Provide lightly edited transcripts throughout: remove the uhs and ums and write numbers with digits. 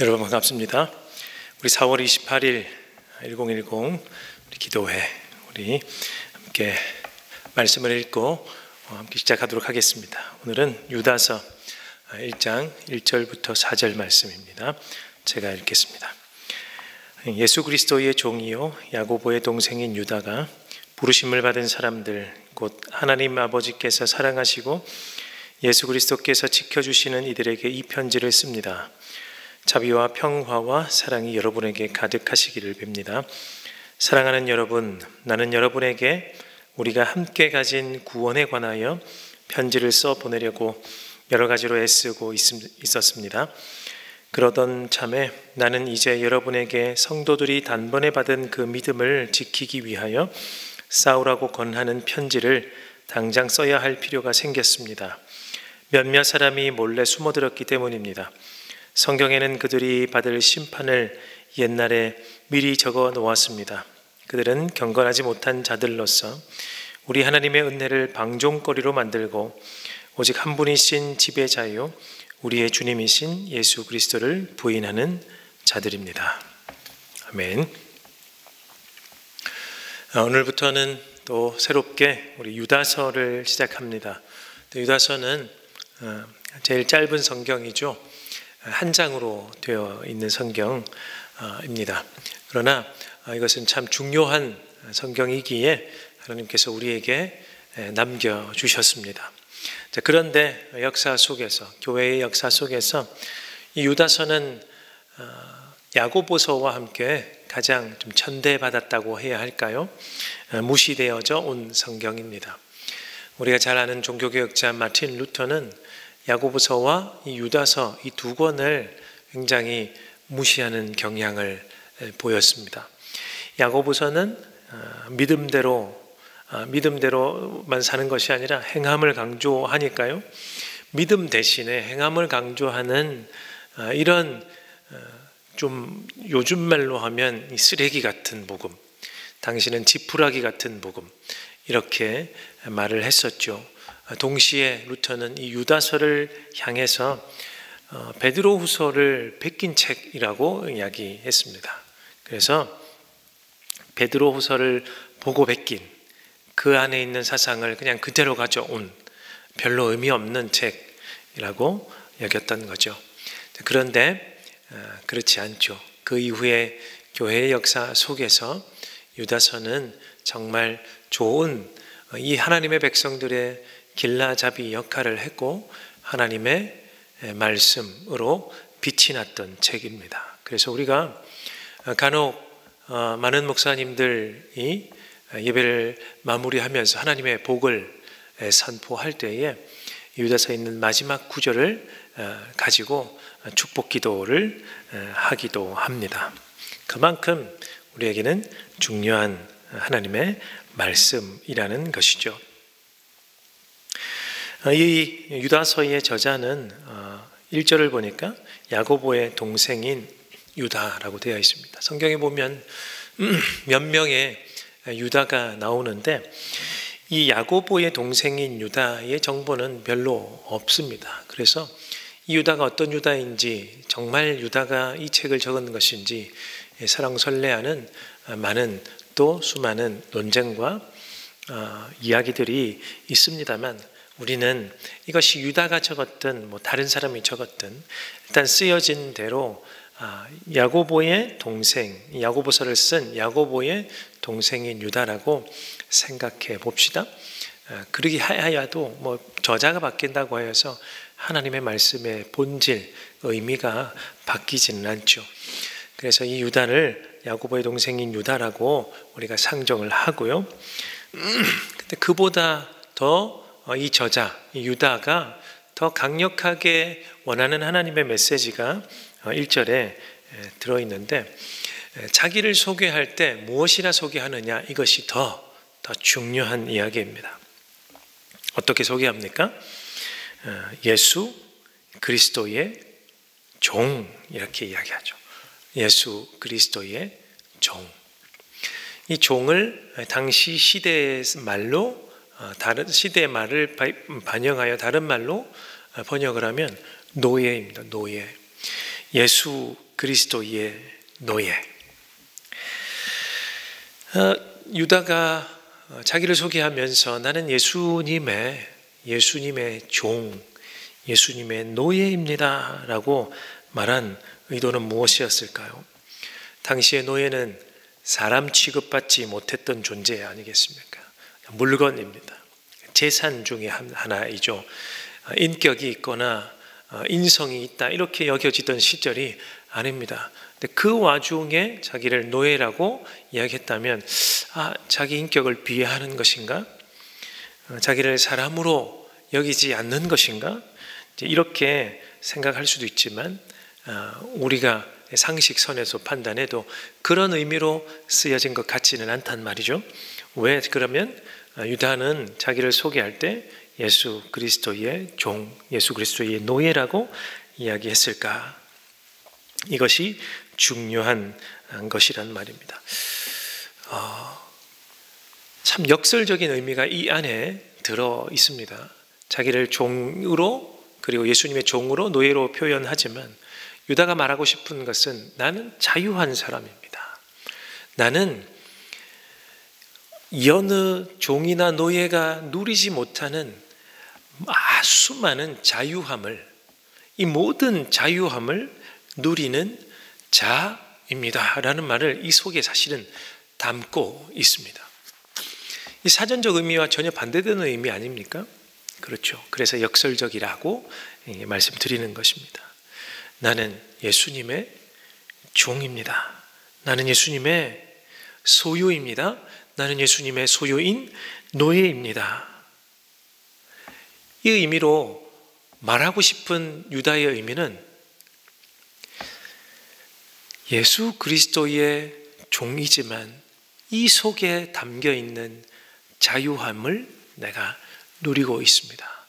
여러분 반갑습니다. 우리 4월 28일 1010 우리 기도회 우리 함께 말씀을 읽고 함께 시작하도록 하겠습니다. 오늘은 유다서 1장 1절부터 4절 말씀입니다. 제가 읽겠습니다. 예수 그리스도의 종이요 야고보의 동생인 유다가 부르심을 받은 사람들 곧 하나님 아버지께서 사랑하시고 예수 그리스도께서 지켜주시는 이들에게 이 편지를 씁니다. 자비와 평화와 사랑이 여러분에게 가득하시기를 빕니다. 사랑하는 여러분, 나는 여러분에게 우리가 함께 가진 구원에 관하여 편지를 써 보내려고 여러 가지로 애쓰고 있었습니다. 그러던 참에 나는 이제 여러분에게 성도들이 단번에 받은 그 믿음을 지키기 위하여 싸우라고 권하는 편지를 당장 써야 할 필요가 생겼습니다. 몇몇 사람이 몰래 숨어들었기 때문입니다. 성경에는 그들이 받을 심판을 옛날에 미리 적어 놓았습니다. 그들은 경건하지 못한 자들로서 우리 하나님의 은혜를 방종거리로 만들고 오직 한 분이신 지배자요 우리의 주님이신 예수 그리스도를 부인하는 자들입니다. 아멘. 오늘부터는 또 새롭게 우리 유다서를 시작합니다. 유다서는 제일 짧은 성경이죠. 한 장으로 되어 있는 성경입니다. 그러나 이것은 참 중요한 성경이기에 하나님께서 우리에게 남겨주셨습니다. 그런데 역사 속에서, 교회의 역사 속에서 이 유다서는 야고보서와 함께 가장 좀 천대받았다고 해야 할까요? 무시되어져 온 성경입니다. 우리가 잘 아는 종교개혁자 마틴 루터는 야고보서와 이 유다서 이 두 권을 굉장히 무시하는 경향을 보였습니다. 야고보서는 믿음대로만 사는 것이 아니라 행함을 강조하니까요. 믿음 대신에 행함을 강조하는 이런 좀 요즘 말로 하면 쓰레기 같은 복음, 당신은 지푸라기 같은 복음 이렇게 말을 했었죠. 동시에 루터는 이 유다서를 향해서 베드로후서를 베낀 책이라고 이야기했습니다. 그래서 베드로후서를 보고 베낀 그 안에 있는 사상을 그냥 그대로 가져온 별로 의미 없는 책이라고 여겼던 거죠. 그런데 그렇지 않죠. 그 이후에 교회의 역사 속에서 유다서는 정말 좋은 이 하나님의 백성들의 길라잡이 역할을 했고 하나님의 말씀으로 빛이 났던 책입니다. 그래서 우리가 간혹 많은 목사님들이 예배를 마무리하면서 하나님의 복을 선포할 때에 유다서에 있는 마지막 구절을 가지고 축복 기도를 하기도 합니다. 그만큼 우리에게는 중요한 하나님의 말씀이라는 것이죠. 이 유다서의 저자는 1절을 보니까 야고보의 동생인 유다라고 되어 있습니다. 성경에 보면 몇 명의 유다가 나오는데 이 야고보의 동생인 유다의 정보는 별로 없습니다. 그래서 이 유다가 어떤 유다인지, 정말 유다가 이 책을 적은 것인지 설왕설래하는 많은 또 수많은 논쟁과 이야기들이 있습니다만 우리는 이것이 유다가 적었든 다른 사람이 적었든 일단 쓰여진 대로 야고보의 동생, 야고보서를 쓴 야고보의 동생인 유다라고 생각해 봅시다. 그러기 하여도 저자가 바뀐다고 하여서 하나님의 말씀의 본질, 의미가 바뀌지는 않죠. 그래서 이 유다를 야고보의 동생인 유다라고 우리가 상정을 하고요. 근데 그보다 더 이 저자, 이 유다가 더 강력하게 원하는 하나님의 메시지가 1절에 들어있는데 자기를 소개할 때 무엇이라 소개하느냐 이것이 더 중요한 이야기입니다. 어떻게 소개합니까? 예수 그리스도의 종 이렇게 이야기하죠. 예수 그리스도의 종. 이 종을 당시 시대의 말로 다른 시대의 말을 반영하여 다른 말로 번역을 하면 노예입니다. 노예. 예수 그리스도의 노예. 유다가 자기를 소개하면서 나는 예수님의 종, 예수님의 노예입니다 라고 말한 의도는 무엇이었을까요? 당시의 노예는 사람 취급받지 못했던 존재 아니겠습니까? 물건입니다. 재산 중에 하나이죠. 인격이 있거나 인성이 있다 이렇게 여겨지던 시절이 아닙니다. 근데 그 와중에 자기를 노예라고 이야기했다면 자기 인격을 비하하는 것인가? 자기를 사람으로 여기지 않는 것인가? 이렇게 생각할 수도 있지만 우리가 상식선에서 판단해도 그런 의미로 쓰여진 것 같지는 않단 말이죠. 왜 그러면 유다는 자기를 소개할 때 예수 그리스도의 종, 예수 그리스도의 노예라고 이야기했을까? 이것이 중요한 것이란 말입니다. 참 역설적인 의미가 이 안에 들어 있습니다. 자기를 종으로 그리고 예수님의 종으로 노예로 표현하지만 유다가 말하고 싶은 것은 나는 자유한 사람입니다. 나는 여느 종이나 노예가 누리지 못하는 수많은 자유함을, 이 모든 자유함을 누리는 자입니다 라는 말을 이 속에 사실은 담고 있습니다. 이 사전적 의미와 전혀 반대되는 의미 아닙니까? 그렇죠. 그래서 역설적이라고 말씀드리는 것입니다. 나는 예수님의 종입니다. 나는 예수님의 소유입니다. 나는 예수님의 소유인 노예입니다. 이 의미로 말하고 싶은 유다의 의미는 예수 그리스도의 종이지만 이 속에 담겨 있는 자유함을 내가 누리고 있습니다.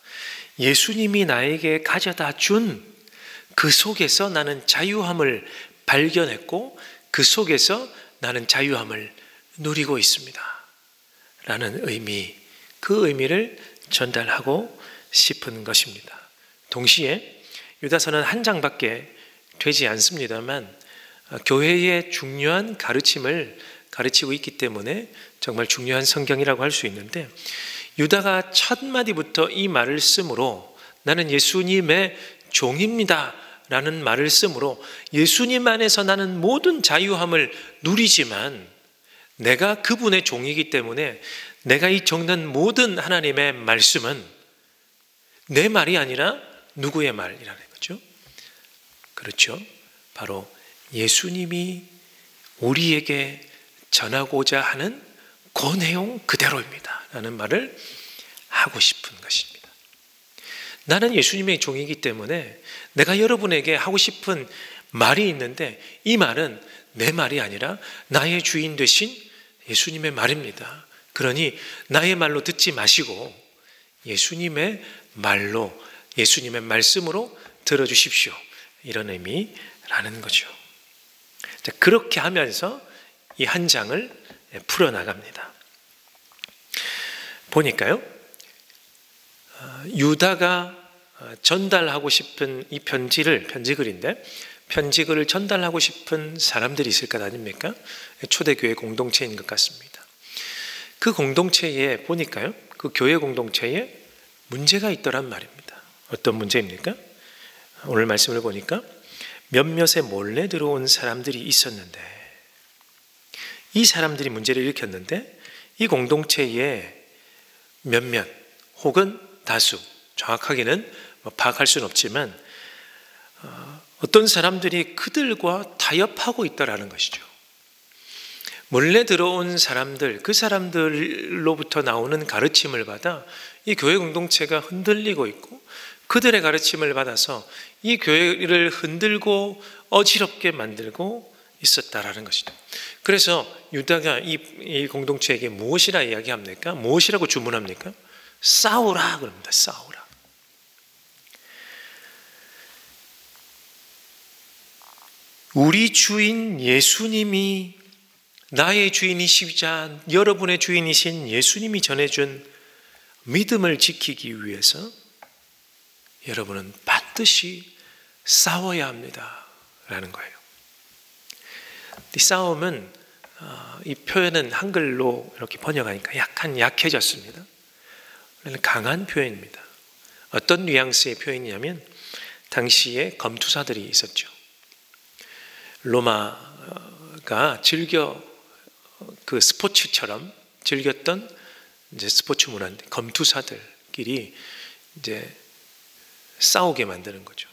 예수님이 나에게 가져다 준 그 속에서 나는 자유함을 발견했고 그 속에서 나는 자유함을 누리고 있습니다 라는 의미, 그 의미를 전달하고 싶은 것입니다. 동시에 유다서는 한 장밖에 되지 않습니다만 교회의 중요한 가르침을 가르치고 있기 때문에 정말 중요한 성경이라고 할 수 있는데, 유다가 첫 마디부터 이 말을 쓰므로 나는 예수님의 종입니다 라는 말을 쓰므로 예수님 안에서 나는 모든 자유함을 누리지만 내가 그분의 종이기 때문에 내가 이 적는 모든 하나님의 말씀은 내 말이 아니라 누구의 말이라는 거죠? 그렇죠. 바로 예수님이 우리에게 전하고자 하는 그 내용 그대로입니다 라는 말을 하고 싶은 것입니다. 나는 예수님의 종이기 때문에 내가 여러분에게 하고 싶은 말이 있는데 이 말은 내 말이 아니라 나의 주인 되신 예수님의 말입니다. 그러니 나의 말로 듣지 마시고 예수님의 말로, 예수님의 말씀으로 들어주십시오. 이런 의미라는 거죠. 그렇게 하면서 이 한 장을 풀어나갑니다. 보니까요, 유다가 전달하고 싶은 이 편지글인데 편지글을 전달하고 싶은 사람들이 있을 것 아닙니까? 초대교회 공동체인 것 같습니다. 그 공동체에 보니까요, 그 교회 공동체에 문제가 있더란 말입니다. 어떤 문제입니까? 오늘 말씀을 보니까 몇몇에 몰래 들어온 사람들이 있었는데, 이 사람들이 문제를 일으켰는데 이 공동체에 몇몇 혹은 다수, 정확하게는 파악할 수는 없지만 어떤 사람들이 그들과 타협하고 있다라는 것이죠. 몰래 들어온 사람들, 그 사람들로부터 나오는 가르침을 받아 이 교회 공동체가 흔들리고 있고 그들의 가르침을 받아서 이 교회를 흔들고 어지럽게 만들고 있었다라는 것이죠. 그래서 유다가 이 공동체에게 무엇이라 이야기합니까? 무엇이라고 주문합니까? 싸우라 그럽니다. 싸우라. 우리 주인 예수님이, 나의 주인이시자 여러분의 주인이신 예수님이 전해준 믿음을 지키기 위해서 여러분은 반드시 싸워야 합니다 거예요. 이 싸움은 이 표현은 한글로 이렇게 번역하니까 약간 약해졌습니다. 원래는 강한 표현입니다. 어떤 뉘앙스의 표현이냐면 당시에 검투사들이 있었죠. 로마가 즐겨 그 스포츠처럼 즐겼던 이제 스포츠 문화인데 검투사들끼리 이제 싸우게 만드는 거죠.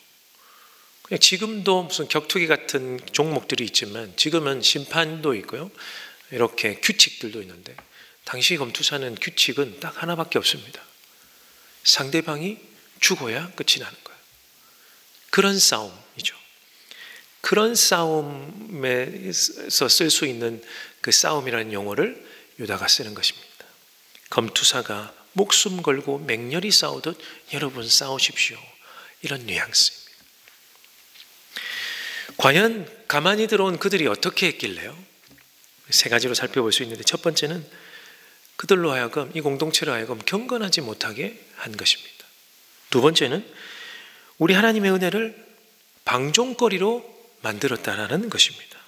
그냥 지금도 무슨 격투기 같은 종목들이 있지만 지금은 심판도 있고요. 이렇게 규칙들도 있는데 당시 검투사는 규칙은 딱 하나밖에 없습니다. 상대방이 죽어야 끝이 나는 거예요. 그런 싸움이죠. 그런 싸움에서 쓸 수 있는 그 싸움이라는 용어를 유다가 쓰는 것입니다. 검투사가 목숨 걸고 맹렬히 싸우듯 여러분 싸우십시오. 이런 뉘앙스입니다. 과연 가만히 들어온 그들이 어떻게 했길래요? 세 가지로 살펴볼 수 있는데 첫 번째는 그들로 하여금 이 공동체로 하여금 경건하지 못하게 한 것입니다. 두 번째는 우리 하나님의 은혜를 방종거리로 만들었다라는 것입니다.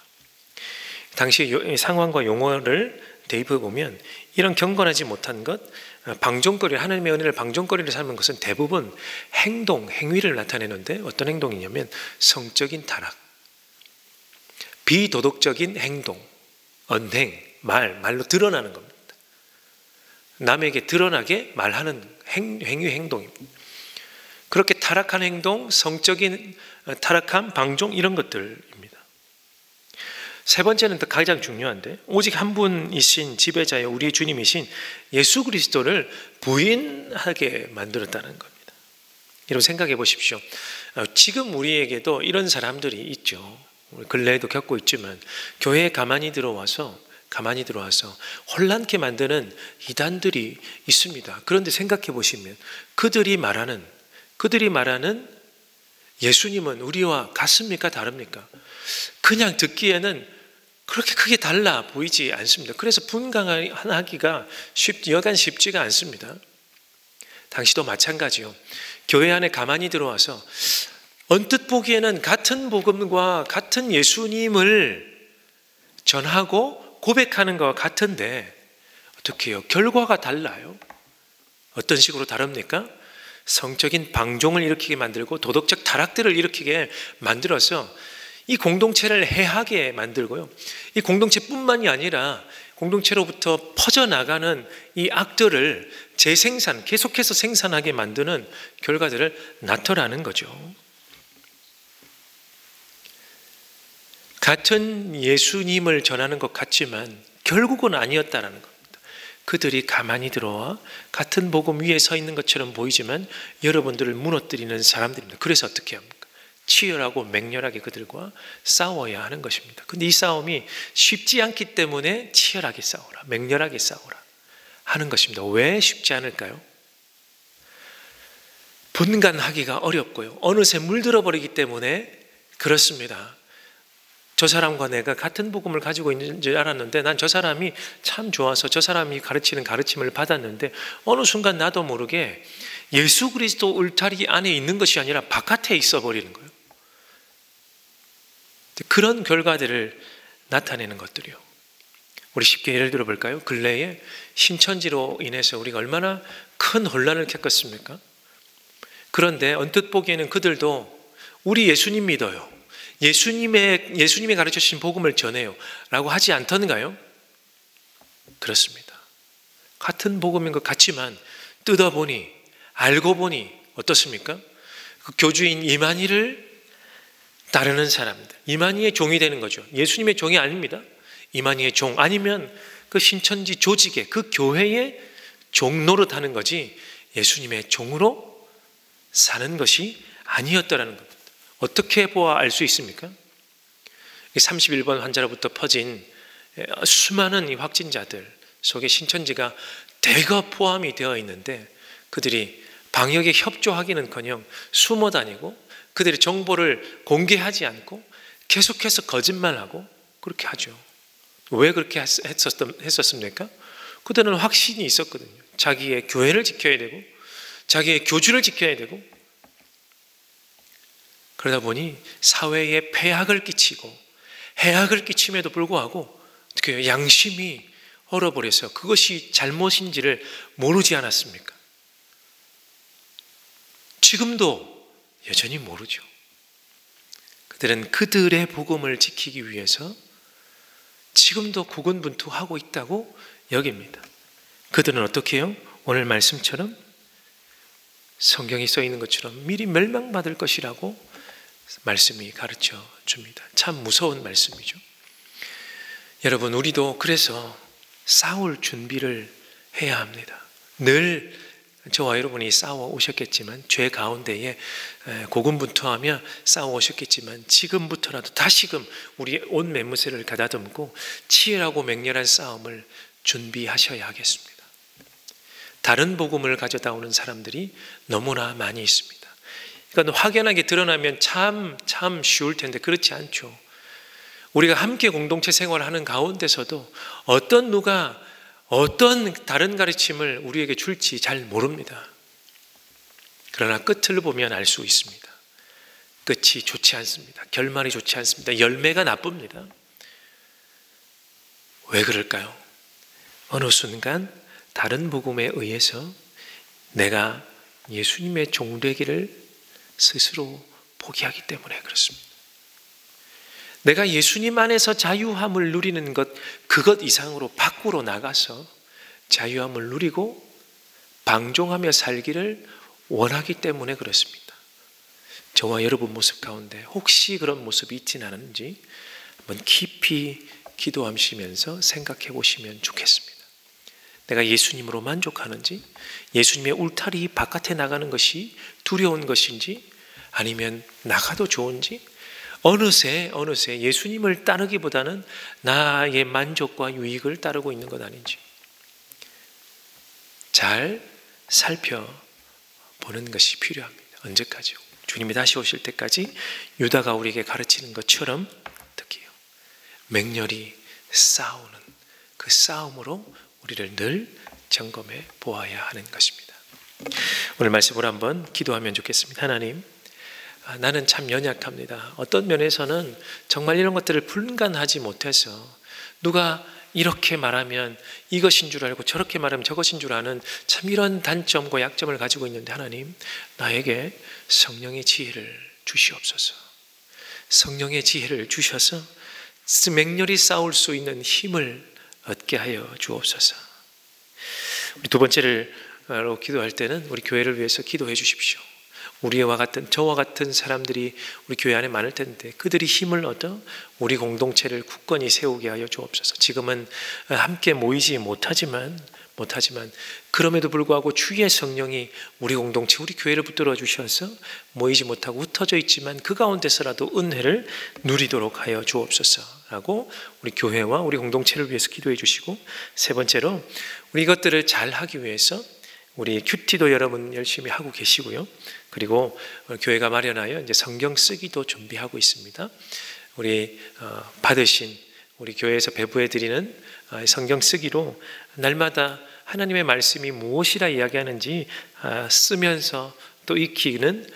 당시 상황과 용어를 대입해 보면 이런 경건하지 못한 것, 방종거리, 하나님의 은혜를 방종거리로 삼는 것은 대부분 행동, 행위를 나타내는데 어떤 행동이냐면 성적인 타락, 비도덕적인 행동, 언행, 말로 드러나는 겁니다. 남에게 드러나게 말하는 행위, 행동입니다. 그렇게 타락한 행동, 성적인 타락함, 방종 이런 것들입니다. 세 번째는 더 가장 중요한데 오직 한 분이신 지배자의 우리 주님이신 예수 그리스도를 부인하게 만들었다는 겁니다. 여러분 생각해 보십시오. 지금 우리에게도 이런 사람들이 있죠. 근래에도 겪고 있지만 교회에 가만히 들어와서 혼란케 만드는 이단들이 있습니다. 그런데 생각해 보시면 그들이 말하는 예수님은 우리와 같습니까? 다릅니까? 그냥 듣기에는 그렇게 크게 달라 보이지 않습니다. 그래서 분간하기가 여간 쉽지가 않습니다. 당시도 마찬가지요. 교회 안에 가만히 들어와서 언뜻 보기에는 같은 복음과 같은 예수님을 전하고 고백하는 것과 같은데 어떻게 해요? 결과가 달라요. 어떤 식으로 다릅니까? 성적인 방종을 일으키게 만들고 도덕적 타락들을 일으키게 만들어서 이 공동체를 해하게 만들고요. 이 공동체뿐만이 아니라 공동체로부터 퍼져나가는 이 악들을 계속해서 생산하게 만드는 결과들을 나타내는 거죠. 같은 예수님을 전하는 것 같지만 결국은 아니었다라는 겁니다. 그들이 가만히 들어와 같은 복음 위에 서 있는 것처럼 보이지만 여러분들을 무너뜨리는 사람들입니다. 그래서 어떻게 합니까? 치열하고 맹렬하게 그들과 싸워야 하는 것입니다. 근데 이 싸움이 쉽지 않기 때문에 치열하게 싸우라, 맹렬하게 싸우라 하는 것입니다. 왜 쉽지 않을까요? 분간하기가 어렵고요. 어느새 물들어 버리기 때문에 그렇습니다. 저 사람과 내가 같은 복음을 가지고 있는 줄 알았는데 난 저 사람이 참 좋아서 저 사람이 가르치는 가르침을 받았는데 어느 순간 나도 모르게 예수 그리스도 울타리 안에 있는 것이 아니라 바깥에 있어 버리는 거예요. 그런 결과들을 나타내는 것들이요. 우리 쉽게 예를 들어 볼까요? 근래에 신천지로 인해서 우리가 얼마나 큰 혼란을 겪었습니까? 그런데 언뜻 보기에는 그들도 우리 예수님 믿어요. 예수님이 가르쳐 주신 복음을 전해요 라고 하지 않던가요? 그렇습니다. 같은 복음인 것 같지만 뜯어보니 알고 보니 어떻습니까? 그 교주인 이만희를 따르는 사람들, 이만희의 종이 되는 거죠. 예수님의 종이 아닙니다. 이만희의 종 아니면 그 신천지 조직의 그 교회의 종 노릇하는 거지 예수님의 종으로 사는 것이 아니었다라는 겁니다. 어떻게 보아 알 수 있습니까? 31번 환자로부터 퍼진 수많은 이 확진자들 속에 신천지가 대거 포함이 되어 있는데 그들이 방역에 협조하기는커녕 숨어 다니고 그들의 정보를 공개하지 않고 계속해서 거짓말하고 그렇게 하죠. 왜 그렇게 했었습니까? 그들은 확신이 있었거든요. 자기의 교회를 지켜야 되고 자기의 교주를 지켜야 되고 그러다 보니 사회에 폐악을 끼치고 해악을 끼침에도 불구하고 어떻게 해요? 양심이 얼어버려서 그것이 잘못인지를 모르지 않았습니까? 지금도 여전히 모르죠. 그들은 그들의 복음을 지키기 위해서 지금도 고군분투하고 있다고 여깁니다. 그들은 어떻게 해요? 오늘 말씀처럼 성경이 써 있는 것처럼 미리 멸망받을 것이라고 말씀이 가르쳐 줍니다. 참 무서운 말씀이죠. 여러분, 우리도 그래서 싸울 준비를 해야 합니다. 늘 저와 여러분이 싸워 오셨겠지만, 죄 가운데에 고군분투하며 싸워 오셨겠지만, 지금부터라도 다시금 우리의 온 매무새를 가다듬고 치열하고 맹렬한 싸움을 준비하셔야 하겠습니다. 다른 복음을 가져다 오는 사람들이 너무나 많이 있습니다. 그러니까 확연하게 드러나면 참 쉬울 텐데 그렇지 않죠. 우리가 함께 공동체 생활하는 가운데서도 어떤 누가 어떤 다른 가르침을 우리에게 줄지 잘 모릅니다. 그러나 끝을 보면 알 수 있습니다. 끝이 좋지 않습니다. 결말이 좋지 않습니다. 열매가 나쁩니다. 왜 그럴까요? 어느 순간 다른 복음에 의해서 내가 예수님의 종되기를 스스로 포기하기 때문에 그렇습니다. 내가 예수님 안에서 자유함을 누리는 것, 그것 이상으로 밖으로 나가서 자유함을 누리고 방종하며 살기를 원하기 때문에 그렇습니다. 저와 여러분 모습 가운데 혹시 그런 모습이 있지는 않은지 한번 깊이 기도하시면서 생각해 보시면 좋겠습니다. 내가 예수님으로 만족하는지, 예수님의 울타리 바깥에 나가는 것이 두려운 것인지, 아니면 나가도 좋은지, 어느새 예수님을 따르기보다는 나의 만족과 유익을 따르고 있는 것 아닌지 잘 살펴보는 것이 필요합니다. 언제까지요? 주님이 다시 오실 때까지 유다가 우리에게 가르치는 것처럼 어떻게요? 맹렬히 싸우는 그 싸움으로 우리를 늘 점검해 보아야 하는 것입니다. 오늘 말씀으로 한번 기도하면 좋겠습니다. 하나님, 나는 참 연약합니다. 어떤 면에서는 정말 이런 것들을 분간하지 못해서 누가 이렇게 말하면 이것인 줄 알고 저렇게 말하면 저것인 줄 아는 참 이런 단점과 약점을 가지고 있는데, 하나님, 나에게 성령의 지혜를 주시옵소서. 성령의 지혜를 주셔서 맹렬히 싸울 수 있는 힘을 얻게 하여 주옵소서. 우리 두 번째로 기도할 때는 우리 교회를 위해서 기도해 주십시오. 저와 같은 사람들이 우리 교회 안에 많을 텐데 그들이 힘을 얻어 우리 공동체를 굳건히 세우게 하여 주옵소서. 지금은 함께 모이지 못하지만 그럼에도 불구하고 주의 성령이 우리 공동체, 우리 교회를 붙들어 주셔서 모이지 못하고 흩어져 있지만 그 가운데서라도 은혜를 누리도록 하여 주옵소서라고 우리 교회와 우리 공동체를 위해서 기도해 주시고, 세 번째로 우리 이것들을 잘 하기 위해서 우리 큐티도 여러분 열심히 하고 계시고요. 그리고 교회가 마련하여 이제 성경 쓰기도 준비하고 있습니다. 우리 받으신 우리 교회에서 배부해 드리는 성경 쓰기로 날마다 하나님의 말씀이 무엇이라 이야기하는지 쓰면서 또 익히는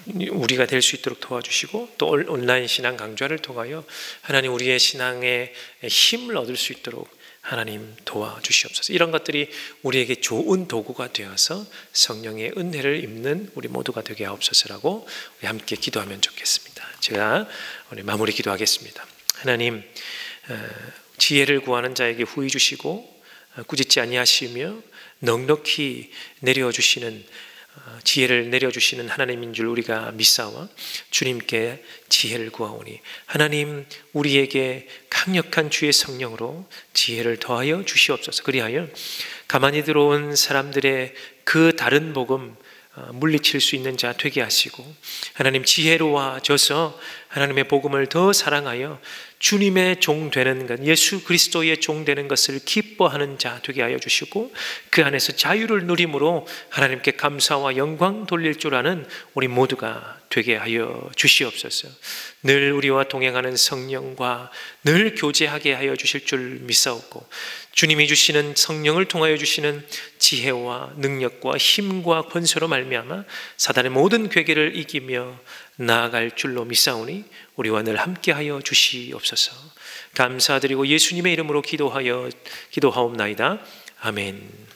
우리가 될 수 있도록 도와주시고, 또 온라인 신앙 강좌를 통하여 하나님 우리의 신앙에 힘을 얻을 수 있도록 하나님 도와주시옵소서. 이런 것들이 우리에게 좋은 도구가 되어서 성령의 은혜를 입는 우리 모두가 되게 하옵소서라고 우리 함께 기도하면 좋겠습니다. 제가 오늘 마무리 기도하겠습니다. 하나님, 지혜를 구하는 자에게 후히 주시고 꾸짖지 아니하시며 넉넉히 내려주시는 지혜를 내려주시는 하나님인 줄 우리가 믿사오나 주님께 지혜를 구하오니 하나님 우리에게 강력한 주의 성령으로 지혜를 더하여 주시옵소서. 그리하여 가만히 들어온 사람들의 그 다른 복음 물리칠 수 있는 자 되게 하시고, 하나님 지혜로워져서 하나님의 복음을 더 사랑하여 주님의 종 되는 것, 예수 그리스도의 종 되는 것을 기뻐하는 자 되게 하여 주시고, 그 안에서 자유를 누림으로 하나님께 감사와 영광 돌릴 줄 아는 우리 모두가 되게 하여 주시옵소서. 늘 우리와 동행하는 성령과 늘 교제하게 하여 주실 줄 믿사옵고, 주님이 주시는 성령을 통하여 주시는 지혜와 능력과 힘과 권세로 말미암아 사단의 모든 괴계를 이기며 나아갈 줄로 믿사오니 우리와 늘 함께하여 주시옵소서. 감사드리고 예수님의 이름으로 기도하옵나이다. 아멘.